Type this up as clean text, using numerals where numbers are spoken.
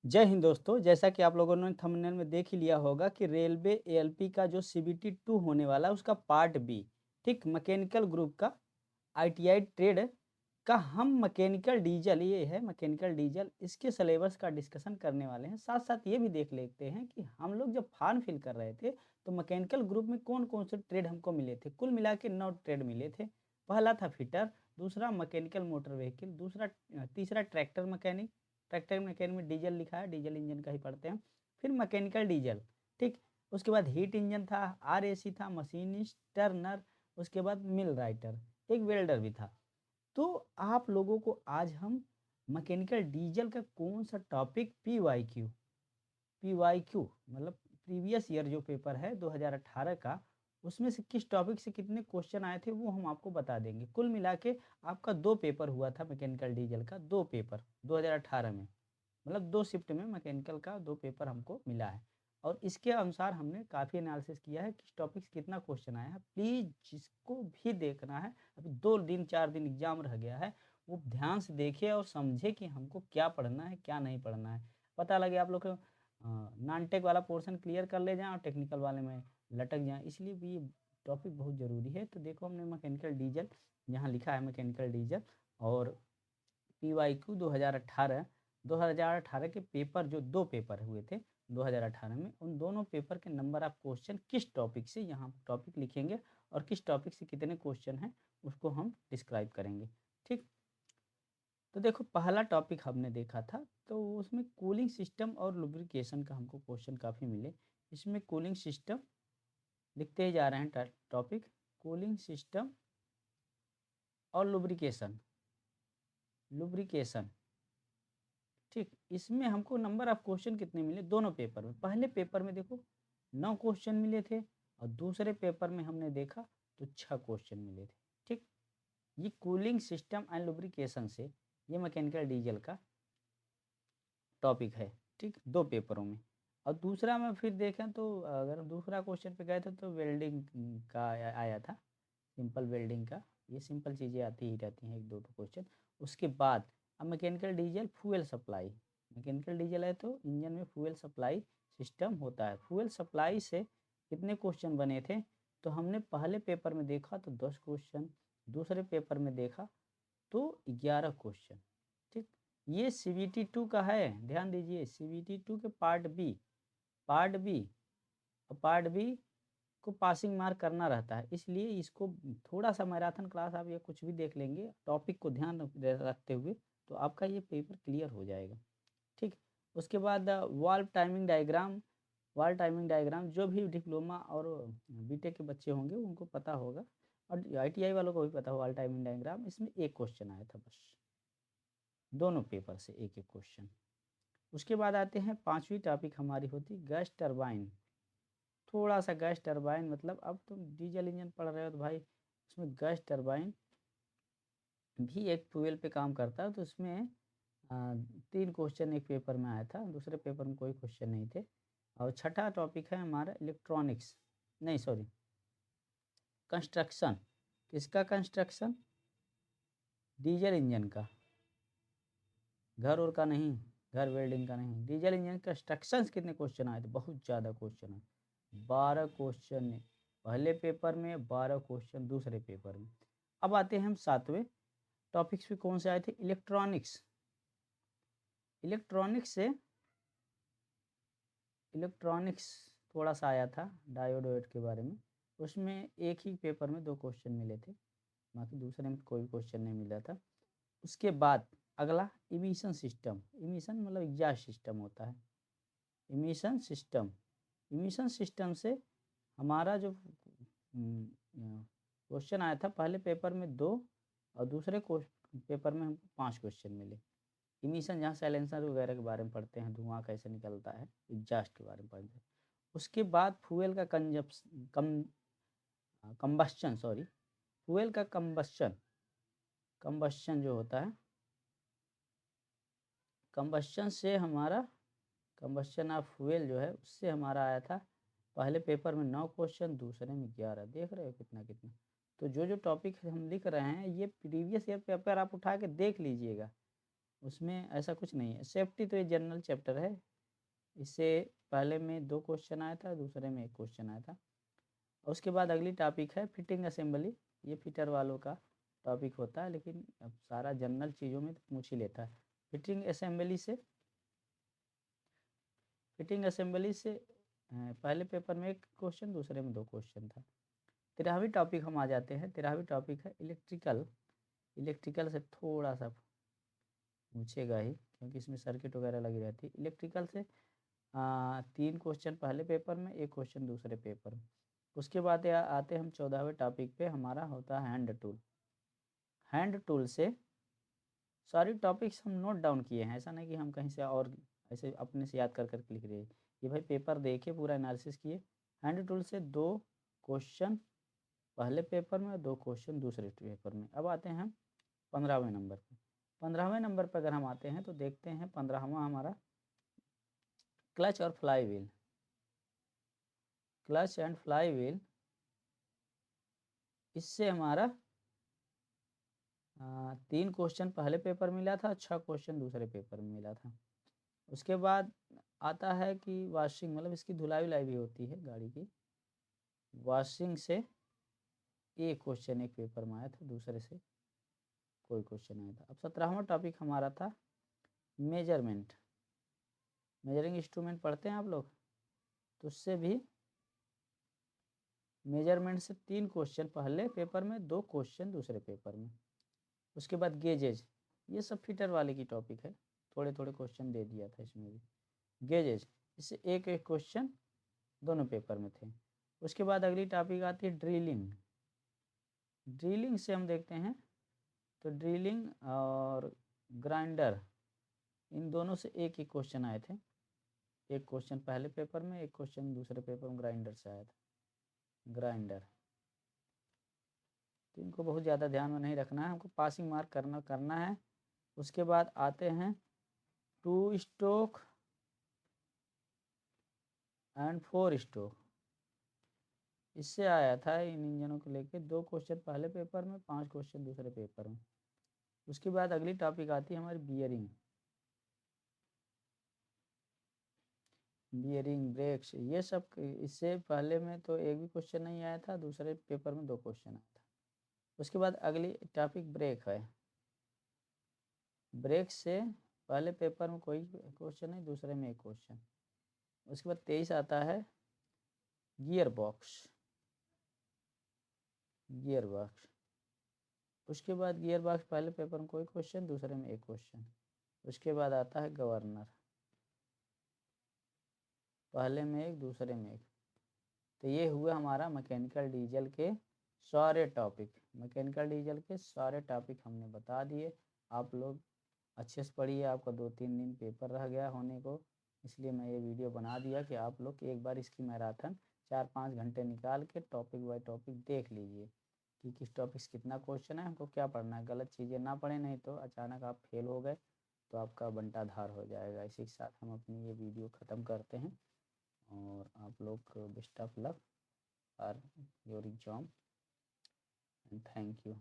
जय हिंद दोस्तों, जैसा कि आप लोगों ने थंबनेल में देख ही लिया होगा कि रेलवे एएलपी का जो सीबीटी 2 होने वाला है उसका पार्ट बी, ठीक मैकेनिकल ग्रुप का आईटीआई ट्रेड का हम मैकेनिकल डीजल ये है मैकेनिकल डीजल इसके सिलेबस का डिस्कशन करने वाले हैं। साथ साथ ये भी देख लेते हैं कि हम लोग जब फॉर्म फिल कर रहे थे तो मैकेनिकल ग्रुप में कौन कौन से ट्रेड हमको मिले थे। कुल मिला के 9 ट्रेड मिले थे। पहला था फिटर, दूसरा मैकेनिकल मोटर व्हीकल, तीसरा ट्रैक्टर मैकेनिक में डीजल लिखा है, डीजल इंजन का ही पढ़ते हैं। फिर मैकेनिकल डीजल, ठीक। उसके बाद हीट इंजन था, आरएसी था, मशीनिस्ट, टर्नर, उसके बाद मिल राइटर, एक वेल्डर भी था। तो आप लोगों को आज हम मैकेनिकल डीजल का कौन सा टॉपिक पी वाई क्यू मतलब प्रीवियस ईयर जो पेपर है 2018 का, उसमें से किस टॉपिक से कितने क्वेश्चन आए थे वो हम आपको बता देंगे। कुल मिला के आपका 2 पेपर हुआ था मैकेनिकल डीजल का, 2 पेपर 2018 में, मतलब 2 शिफ्ट में मैकेनिकल का 2 पेपर हमको मिला है। और इसके अनुसार हमने काफ़ी एनालिसिस किया है किस टॉपिक से कितना क्वेश्चन आया है। प्लीज़ जिसको भी देखना है, अभी 2 दिन 4 दिन एग्जाम रह गया है, वो ध्यान से देखे और समझे कि हमको क्या पढ़ना है क्या नहीं पढ़ना है। पता लगे आप लोग को नॉन टेक वाला पोर्शन क्लियर कर ले जाएँ और टेक्निकल वाले में लटक जाएँ, इसलिए भी ये टॉपिक बहुत ज़रूरी है। तो देखो हमने मैकेनिकल डीजल यहाँ लिखा है, मैकेनिकल डीजल और पी वाई क्यू 2018 के पेपर, जो 2 पेपर हुए थे 2018 में, उन दोनों पेपर के नंबर ऑफ क्वेश्चन किस टॉपिक से, यहाँ टॉपिक लिखेंगे और किस टॉपिक से कितने क्वेश्चन हैं उसको हम डिस्क्राइब करेंगे, ठीक। तो देखो पहला टॉपिक हमने देखा था, तो उसमें कूलिंग सिस्टम और लुब्रिकेशन का हमको क्वेश्चन काफ़ी मिले। इसमें कूलिंग सिस्टम लिखते ही जा रहे हैं टॉपिक, कूलिंग सिस्टम और लुब्रिकेशन, लुब्रिकेशन, ठीक। इसमें हमको नंबर ऑफ क्वेश्चन कितने मिले दोनों पेपर में। पहले पेपर में देखो 9 क्वेश्चन मिले थे और दूसरे पेपर में हमने देखा तो 6 क्वेश्चन मिले थे, ठीक। ये कूलिंग सिस्टम एंड लुब्रिकेशन से ये मैकेनिकल डीजल का टॉपिक है, ठीक, 2 पेपरों में। और दूसरा में फिर देखें तो अगर दूसरा क्वेश्चन पे गए थे तो वेल्डिंग का आया था, सिंपल वेल्डिंग का। ये सिंपल चीज़ें आती ही रहती हैं, एक दो क्वेश्चन। उसके बाद अब mechanical diesel fuel supply, mechanical diesel है तो इंजन में फ्यूल सप्लाई सिस्टम होता है। फ्यूल सप्लाई से कितने क्वेश्चन बने थे, तो हमने पहले पेपर में देखा तो 10 क्वेश्चन, दूसरे पेपर में देखा तो 11 क्वेश्चन, ठीक। ये CBT 2 का है, ध्यान दीजिए, CBT 2 के पार्ट बी और पार्ट बी को पासिंग मार्क करना रहता है, इसलिए इसको थोड़ा सा मैराथन क्लास आप ये कुछ भी देख लेंगे टॉपिक को ध्यान रखते हुए तो आपका ये पेपर क्लियर हो जाएगा, ठीक। उसके बाद वाल्व टाइमिंग डायग्राम जो भी डिप्लोमा और बीटेक के बच्चे होंगे उनको पता होगा, और आईटीआई वालों को भी पता होगा वाल्व टाइमिंग डायग्राम। इसमें एक क्वेश्चन आया था बस, दोनों पेपर से एक एक क्वेश्चन। उसके बाद आते हैं पांचवी टॉपिक हमारी होती गैस टरबाइन। थोड़ा सा गैस टरबाइन, मतलब अब तुम डीजल इंजन पढ़ रहे हो तो भाई उसमें गैस टरबाइन भी एक फ्यूल पे काम करता है, तो उसमें 3 क्वेश्चन एक पेपर में आया था, दूसरे पेपर में कोई क्वेश्चन नहीं थे। और छठा टॉपिक है हमारा इलेक्ट्रॉनिक्स, नहीं सॉरी, कंस्ट्रक्शन। किसका कंस्ट्रक्शन? डीजल इंजन का, घर और का नहीं, घर वेल्डिंग का नहीं, डीजल इंजन कंस्ट्रक्शन कितने क्वेश्चन आए थे, बहुत ज़्यादा क्वेश्चन है, 12 क्वेश्चन पहले पेपर में, 12 क्वेश्चन दूसरे पेपर में। अब आते हैं हम 7वें टॉपिक्स पे, कौन से आए थे? इलेक्ट्रॉनिक्स। इलेक्ट्रॉनिक्स से इलेक्ट्रॉनिक्स थोड़ा सा आया था, डायोड वायोड के बारे में। उसमें एक ही पेपर में 2 क्वेश्चन मिले थे, बाकी दूसरे में कोई क्वेश्चन नहीं मिला था। उसके बाद अगला इमिशन सिस्टम, इमिशन मतलब एग्जॉस्ट सिस्टम होता है, इमिशन सिस्टम। इमिशन सिस्टम से हमारा जो क्वेश्चन आया था पहले पेपर में 2 और दूसरे पेपर में हमको 5 क्वेश्चन मिले। इमिशन जहाँ साइलेंसर वगैरह के बारे में पढ़ते हैं, धुआं कैसे निकलता है, एग्जॉस्ट के बारे में पढ़ते हैं। उसके बाद फ्यूल का कंबस्चन, सॉरी, फ्यूल का कंबस्चन जो होता है, कंबस्चन से हमारा, कंबस्चन ऑफ फ्यूल जो है उससे हमारा आया था पहले पेपर में 9 क्वेश्चन, दूसरे में 11। देख रहे हो कितना कितना। तो जो जो टॉपिक हम लिख रहे हैं ये प्रीवियस ईयर पेपर आप उठा के देख लीजिएगा, उसमें ऐसा कुछ नहीं है। सेफ्टी तो ये जनरल चैप्टर है, इससे पहले में 2 क्वेश्चन आया था, दूसरे में 1 क्वेश्चन आया था। उसके बाद अगली टॉपिक है फिटिंग असेंबली। ये फिटर वालों का टॉपिक होता है, लेकिन अब सारा जनरल चीज़ों में तो पूछ ही लेता है। फिटिंग असेंबली से पहले पेपर में 1 क्वेश्चन, दूसरे में 2 क्वेश्चन था। 13वीं टॉपिक हम आ जाते हैं। 13वीं टॉपिक है इलेक्ट्रिकल से थोड़ा सा पूछेगा ही, क्योंकि इसमें सर्किट वगैरह लगी रहती है। इलेक्ट्रिकल से 3 क्वेश्चन पहले पेपर में, 1 क्वेश्चन दूसरे पेपर में। उसके बाद आते हम 14वें टॉपिक पे, हमारा होता है हैंड टूल। हैंड टूल से सारी टॉपिक्स हम नोट डाउन किए हैं, ऐसा नहीं कि हम कहीं से और ऐसे अपने से याद कर करके लिख रहे हैं। ये भाई पेपर देखे, पूरा एनालिसिस किए। हैंड टूल से 2 क्वेश्चन पहले पेपर में और 2 क्वेश्चन दूसरे पेपर में। अब आते हैं हम 15वें नंबर पर। 15वें नंबर पर अगर हम आते हैं तो देखते हैं 15वां हमारा क्लच और fly wheel. Clutch and fly wheel, इससे हमारा 3 क्वेश्चन पहले पेपर मिला था, 6 क्वेश्चन दूसरे पेपर में मिला था। उसके बाद आता है कि वॉशिंग, मतलब इसकी धुलाई वुलाई भी होती है गाड़ी की। वॉशिंग से 1 क्वेश्चन एक पेपर में आया था, दूसरे से कोई क्वेश्चन आया था। अब 17वां टॉपिक हमारा था मेजरमेंट। मेजरिंग इंस्ट्रूमेंट पढ़ते हैं आप लोग, तो उससे भी मेजरमेंट से 3 क्वेश्चन पहले पेपर में, 2 क्वेश्चन दूसरे पेपर में। उसके बाद गेजेज, ये सब फिटर वाले की टॉपिक है, थोड़े थोड़े क्वेश्चन दे दिया था इसमें भी। गेजेज, इससे एक एक क्वेश्चन दोनों पेपर में थे। उसके बाद अगली टॉपिक आती है ड्रिलिंग। ड्रिलिंग से हम देखते हैं तो ड्रिलिंग और ग्राइंडर, इन दोनों से एक ही क्वेश्चन आए थे। 1 क्वेश्चन पहले पेपर में, 1 क्वेश्चन दूसरे पेपर में ग्राइंडर से आया था। ग्राइंडर तो इनको बहुत ज़्यादा ध्यान में नहीं रखना है, हमको पासिंग मार्क करना है। उसके बाद आते हैं 2 स्ट्रोक एंड 4 स्ट्रोक। इससे आया था इन इंजनों को लेके 2 क्वेश्चन पहले पेपर में, 5 क्वेश्चन दूसरे पेपर में। उसके बाद अगली टॉपिक आती है हमारी बियरिंग। बियरिंग, ब्रेक्स, ये सब इससे पहले में तो एक भी क्वेश्चन नहीं आया था, दूसरे पेपर में 2 क्वेश्चन आया था। उसके बाद अगली टॉपिक ब्रेक है। ब्रेक से पहले पेपर में कोई क्वेश्चन नहीं, दूसरे में 1 क्वेश्चन। उसके बाद 23 आता है गियर बॉक्स। गियर बॉक्स, उसके बाद गियर बॉक्स पहले पेपर में कोई क्वेश्चन, दूसरे में 1 क्वेश्चन। उसके बाद आता है गवर्नर, पहले में 1, दूसरे में 1। तो ये हुआ हमारा मैकेनिकल डीजल के सारे टॉपिक। मैकेनिकल डीजल के सारे टॉपिक हमने बता दिए। आप लोग अच्छे से पढ़िए, आपका 2-3 दिन पेपर रह गया होने को, इसलिए मैं ये वीडियो बना दिया कि आप लोग एक बार इसकी मैराथन 4-5 घंटे निकाल के टॉपिक बाय टॉपिक देख लीजिए कि किस टॉपिक से कितना क्वेश्चन है, हमको क्या पढ़ना है। गलत चीज़ें ना पढ़ें, नहीं तो अचानक आप फेल हो गए तो आपका बंटाधार हो जाएगा। इसी के साथ हम अपनी ये वीडियो ख़त्म करते हैं, और आप लोग best of luck for your exam and thank you.